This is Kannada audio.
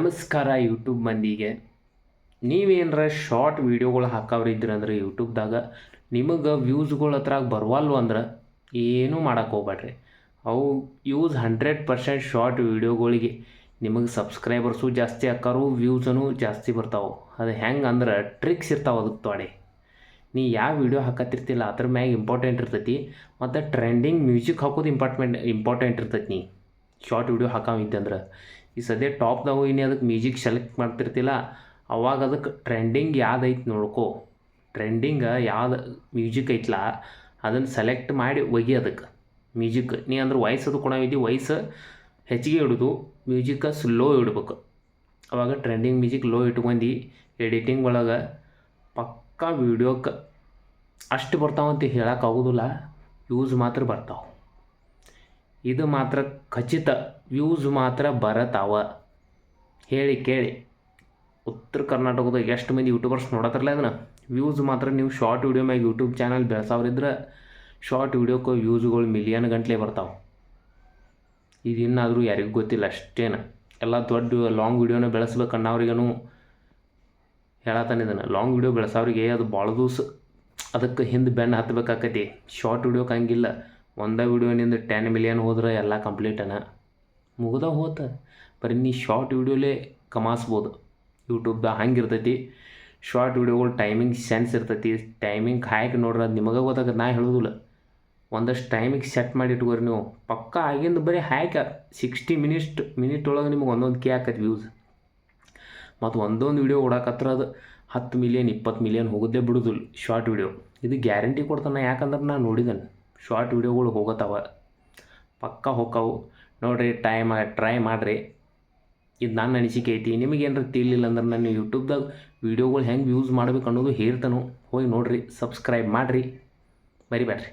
ನಮಸ್ಕಾರ ಯೂಟ್ಯೂಬ್ ಮಂದಿಗೆ. ನೀವೇನರ ಶಾರ್ಟ್ ವೀಡಿಯೋಗಳು ಹಾಕೋರಿದ್ರಿ ಅಂದ್ರೆ ಯೂಟ್ಯೂಬ್ದಾಗ ನಿಮಗೆ ವ್ಯೂಸ್ಗಳು ಹತ್ರಾಗ ಬರವಲ್ವು ಅಂದ್ರೆ ಏನೂ ಮಾಡೋಕ್ಕೆ ಹೋಗ್ಬೇಡ್ರಿ. ಅವು ಯೂಸ್ 100% ಶಾರ್ಟ್ ವೀಡಿಯೋಗಳಿಗೆ ನಿಮಗೆ ಸಬ್ಸ್ಕ್ರೈಬರ್ಸು ಜಾಸ್ತಿ ಆಕ್ಕಾರು, ವ್ಯೂಸೂ ಜಾಸ್ತಿ ಬರ್ತಾವೆ. ಅದು ಹೆಂಗೆ ಅಂದ್ರೆ ಟ್ರಿಕ್ಸ್ ಇರ್ತಾವೆ ಅದಕ್ಕೆ ತೊಡೆ. ನೀ ಯಾವ ವೀಡಿಯೋ ಹಾಕತ್ತಿರ್ತಿಲ್ಲ ಅದ್ರ ಮ್ಯಾಗ ಇಂಪಾರ್ಟೆಂಟ್ ಇರ್ತೈತಿ. ಮತ್ತು ಟ್ರೆಂಡಿಂಗ್ ಮ್ಯೂಸಿಕ್ ಹಾಕೋದು ಇಂಪಾರ್ಟೆಂಟ್ ಇರ್ತೈತಿ. ನೀ ಶಾರ್ಟ್ ವೀಡಿಯೋ ಹಾಕೋವಿದ್ದಂದ್ರೆ ಈ ಸದ್ಯ ಟಾಪ್ದಾಗ ಇನ್ನು ಅದಕ್ಕೆ ಮ್ಯೂಸಿಕ್ ಸೆಲೆಕ್ಟ್ ಮಾಡ್ತಿರ್ತಿಲ್ಲ, ಅವಾಗ ಅದಕ್ಕೆ ಟ್ರೆಂಡಿಂಗ್ ಯಾವ್ದೈತೆ ನೋಡ್ಕೋ. ಟ್ರೆಂಡಿಂಗ್ ಯಾವ್ದು ಮ್ಯೂಸಿಕ್ ಐತಲ್ಲ ಅದನ್ನು ಸೆಲೆಕ್ಟ್ ಮಾಡಿ ಒಗಿ ಅದಕ್ಕೆ ಮ್ಯೂಸಿಕ್. ನೀ ಅಂದ್ರೆ ವಾಯ್ಸ್ ಅದು ಕೊಡವಿದ್ದಿ, ವಾಯ್ಸ್ ಹೆಚ್ಚಿಗೆ ಇಡೋದು, ಮ್ಯೂಸಿಕ್ ಸ್ಲೋ ಇಡ್ಬೇಕು. ಅವಾಗ ಟ್ರೆಂಡಿಂಗ್ ಮ್ಯೂಸಿಕ್ ಲೋ ಇಟ್ಕೊಂಡು ಎಡಿಟಿಂಗ್ ಒಳಗೆ ಪಕ್ಕಾ ವೀಡಿಯೋಕ್ಕೆ ಅಷ್ಟು ಬರ್ತಾವಂತ ಹೇಳೋಕ್ಕಾಗೋದಿಲ್ಲ, ವ್ಯೂಸ್ ಮಾತ್ರ ಬರ್ತಾವೆ. ಇದು ಮಾತ್ರ ಖಚಿತ, ವ್ಯೂಸ್ ಮಾತ್ರ ಬರತಾವ. ಹೇಳಿ ಕೇಳಿ, ಉತ್ತರ ಕರ್ನಾಟಕದಾಗ ಎಷ್ಟು ಮಂದಿ ಯೂಟ್ಯೂಬರ್ಸ್ ನೋಡತ್ತಾರಲ್ಲ ಅದನ್ನು, ವ್ಯೂಸ್ ಮಾತ್ರ ನೀವು ಶಾರ್ಟ್ ವೀಡಿಯೋ ಮ್ಯಾಗ ಯೂಟ್ಯೂಬ್ ಚಾನಲ್ ಬೆಳೆಸೋರಿದ್ರೆ ಶಾರ್ಟ್ ವೀಡಿಯೋಕ್ಕೆ ವ್ಯೂಸ್ಗಳು ಮಿಲಿಯನ್ ಗಂಟ್ಲೆ ಬರ್ತಾವೆ. ಇದು ಇನ್ನಾದರೂ ಯಾರಿಗೂ ಗೊತ್ತಿಲ್ಲ ಅಷ್ಟೇನು. ಎಲ್ಲ ದೊಡ್ಡ ಲಾಂಗ್ ವೀಡಿಯೋನ ಬೆಳೆಸ್ಬೇಕು ಅನ್ನೋರಿಗೂ ಹೇಳತ್ತಾನೆ ಇದನ್ನು. ಲಾಂಗ್ ವೀಡಿಯೋ ಬೆಳೆಸೋರಿಗೆ ಅದು ಭಾಳ ದಿವಸ ಅದಕ್ಕೆ ಹಿಂದೆ ಬೆನ್ನು ಹತ್ತಬೇಕಾಕತಿ. ಶಾರ್ಟ್ ವೀಡಿಯೋಕ್ಕೆ ಹಂಗಿಲ್ಲ, ಒಂದೇ ವೀಡಿಯೋನಿಂದ 10 ಮಿಲಿಯನ್ ಹೋದ್ರೆ ಎಲ್ಲ ಕಂಪ್ಲೀಟನ ಮುಗ್ದ ಹೋತ. ಬರೀ ನೀ ಶಾರ್ಟ್ ವೀಡಿಯೋಲೇ ಕಮಾಸ್ಬೋದು ಯೂಟ್ಯೂಬ್ದಾಗ. ಹಂಗಿರ್ತೈತಿ ಶಾರ್ಟ್ ವೀಡಿಯೋಗಳು. ಟೈಮಿಂಗ್ ಸೆನ್ಸ್ ಇರ್ತೈತಿ. ಟೈಮಿಂಗ್ ಹಾಕಿ ನೋಡ್ರಿ, ಅದು ನಿಮಗೆ ಗೊತ್ತಾಗತ್ತೆ, ನಾ ಹೇಳೋದಿಲ್ಲ. ಒಂದಷ್ಟು ಟೈಮಿಗೆ ಸೆಟ್ ಮಾಡಿ ಇಟ್ಕೋರಿ ನೀವು. ಪಕ್ಕ ಆಗಿಂದ ಬರೀ ಹಾಕಿ 60 ಮಿನಿಟ್ ಒಳಗೆ ನಿಮಗೆ ಒಂದೊಂದು ಕೆ ಆಕೈತಿ ವ್ಯೂಸ್. ಮತ್ತು ಒಂದೊಂದು ವೀಡಿಯೋ ಓಡಾಕತ್ರ ಅದು 10 ಮಿಲಿಯನ್ 20 ಮಿಲಿಯನ್ ಹೋಗೋದೇ ಬಿಡೋದಿಲ್ಲ ಶಾರ್ಟ್ ವೀಡಿಯೋ. ಇದು ಗ್ಯಾರಂಟಿ ಕೊಡ್ತಾನೆ, ಯಾಕಂದ್ರೆ ನಾನು ನೋಡಿದ್ದೇನೆ ಶಾರ್ಟ್ ವೀಡಿಯೋಗಳು ಹೋಗತ್ತವ, ಪಕ್ಕ ಹೋಗ್ತಾವೆ. ನೋಡಿರಿ, ಟ್ರೈ ಮಾಡಿರಿ. ಇದು ನನ್ನ ಅನಿಸಿಕೆ ಐತಿ. ನಿಮಗೇನಾರು ತಿಳಿಲಿಲ್ಲ ಅಂದ್ರೆ ನಾನು ಯೂಟ್ಯೂಬ್ದಾಗ ವೀಡಿಯೋಗಳು ಹೆಂಗೆ ಯೂಸ್ ಮಾಡ್ಬೇಕು ಅನ್ನೋದು ಹೇಳ್ತಾನು, ಹೋಗಿ ನೋಡಿರಿ, ಸಬ್ಸ್ಕ್ರೈಬ್ ಮಾಡಿರಿ, ಮರಿಬೇಡ್ರಿ.